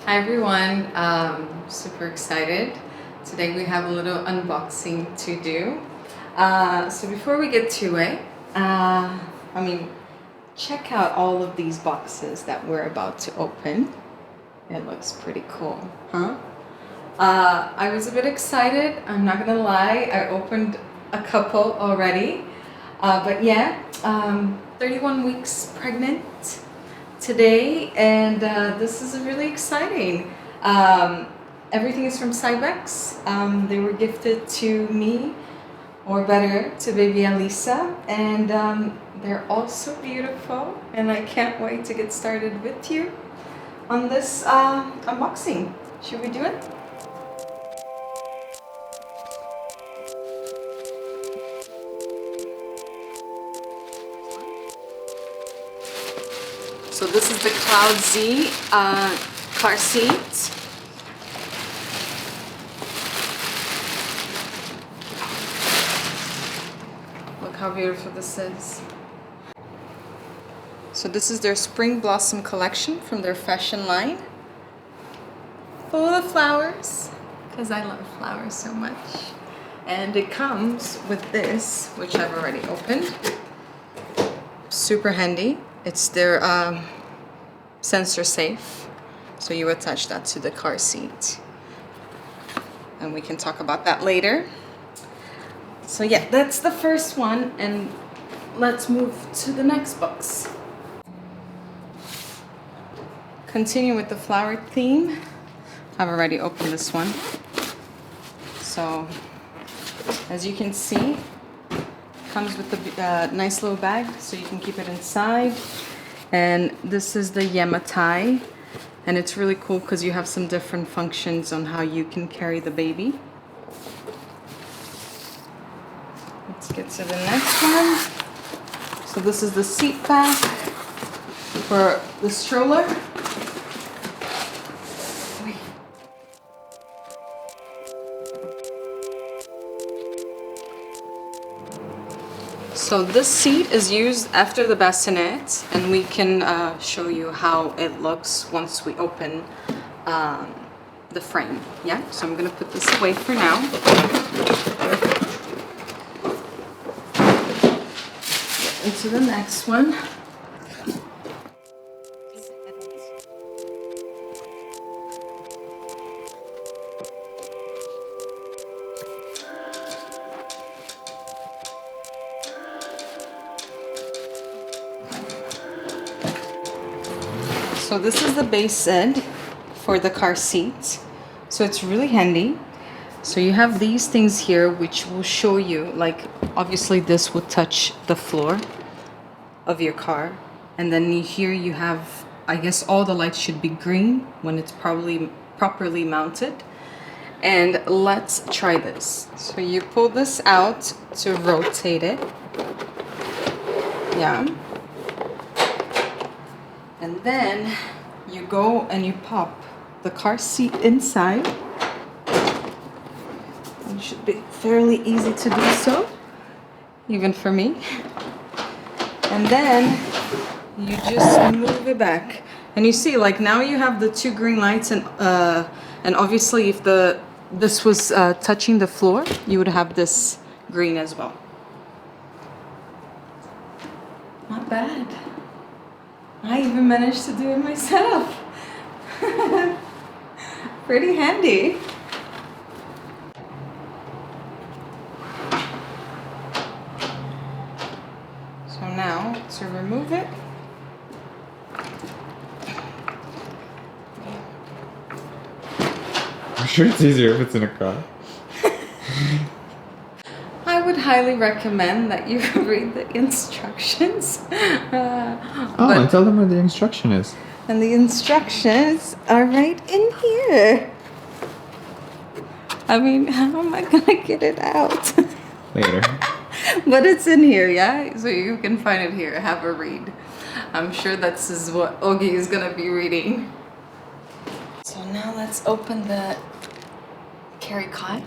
Hi everyone, super excited. Today we have a little unboxing to do. So before we get to it, check out all of these boxes that we're about to open. It looks pretty cool, huh? I was a bit excited, I'm not gonna lie. I opened a couple already. But yeah, 31 weeks pregnant today, and this is really exciting. Everything is from Cybex. They were gifted to me, or better, to baby Alissa, and they're also beautiful, and I can't wait to get started with you on this unboxing. Should we do it? So this is the Cloud Z car seat. Look how beautiful this is. So this is their Spring Blossom collection from their fashion line. Full of flowers, because I love flowers so much. And it comes with this, which I've already opened. Super handy. It's their SensorSafe, so you attach that to the car seat, and we can talk about that later. So yeah, that's the first one, and let's move to the next box. Continue with the flower theme. I've already opened this one. So as you can see, comes with a nice little bag, so you can keep it inside. And this is the Yema Tie, and it's really cool because you have some different functions on how you can carry the baby. Let's get to the next one. So this is the seat back for the stroller. So this seat is used after the bassinet, and we can show you how it looks once we open the frame. Yeah, so I'm gonna put this away for now. Get into the next one. So this is the base end for the car seat. So it's really handy. So you have these things here which will show you, like obviously this would touch the floor of your car. And then here you have, I guess all the lights should be green when it's probably properly mounted. And let's try this. So you pull this out to rotate it. Yeah. And then you go and you pop the car seat inside. It should be fairly easy to do so, even for me. And then you just move it back. And you see, like now you have the two green lights, and obviously if this was touching the floor, you would have this green as well. Not bad. I even managed to do it myself. Pretty handy. So now to remove it, I'm sure it's easier if it's in a car. I would highly recommend that you read the instructions. And tell them where the instruction is. And the instructions are right in here. I mean, how am I gonna get it out? Later. But it's in here, yeah? So you can find it here. Have a read. I'm sure this is what Ogi is gonna be reading. So now let's open the carry cot.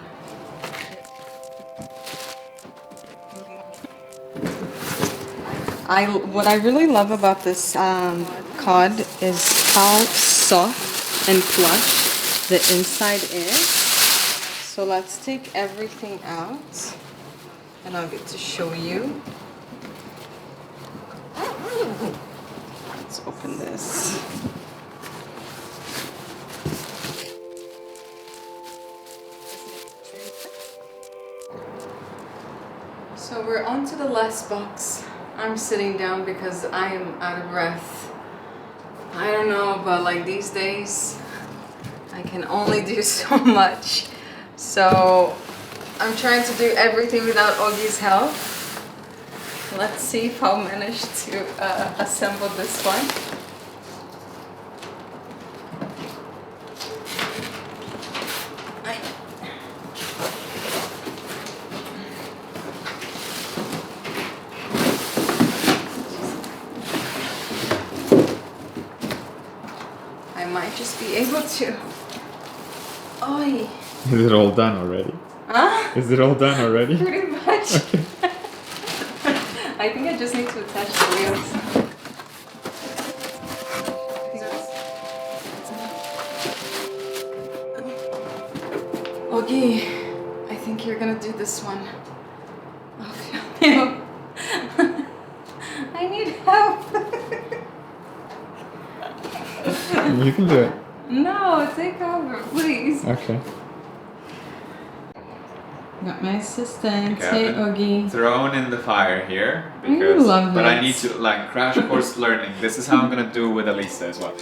What I really love about this cod is how soft and plush the inside is. So let's take everything out and I'll get to show you. Let's open this. So we're on to the last box. I'm sitting down because I am out of breath. I don't know, but like these days, I can only do so much. So I'm trying to do everything without Oggy's help. Let's see if I'll manage to assemble this one. I might just be able to. Oi. Is it all done already? Huh? Is it all done already? Pretty much. Okay. I think I just need to attach the wheels. Oggy, I think you're gonna do this one. Oh, I need help. You can do it. No, take over, please. Okay. Got my assistant. Okay, Hey, Oggy. thrown in the fire here because, love but it. I need to like crash course learning. This is how I'm gonna do with Alissa as well.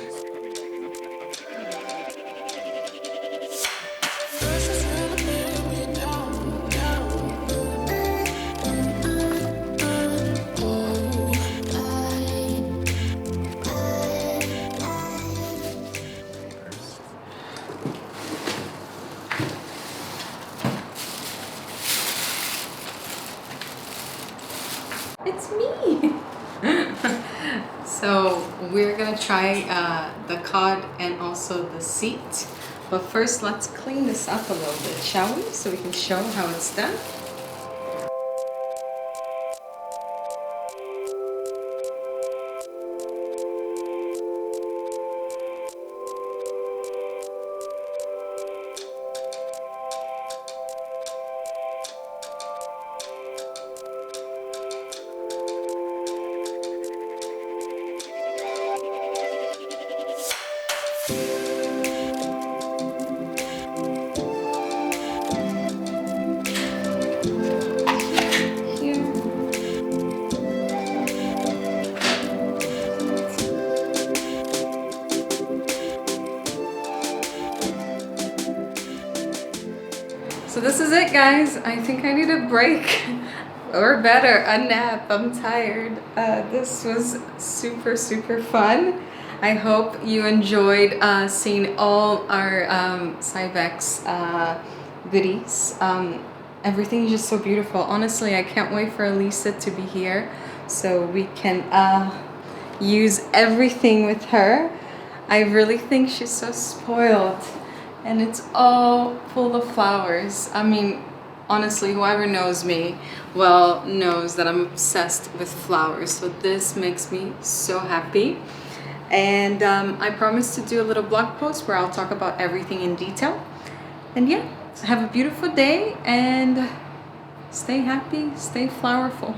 It's me! So we're gonna try the cod and also the seat. But first let's clean this up a little bit, shall we? So we can show how it's done. So this is it, guys. I think I need a break or better, a nap. I'm tired. This was super fun. I hope you enjoyed seeing all our Cybex goodies. Everything is just so beautiful. Honestly, I can't wait for Alissa to be here so we can use everything with her. I really think she's so spoiled. And it's all full of flowers. I mean, honestly, whoever knows me well knows that I'm obsessed with flowers. So this makes me so happy. And I promise to do a little blog post where I'll talk about everything in detail. And yeah, have a beautiful day and stay happy, stay flowerful.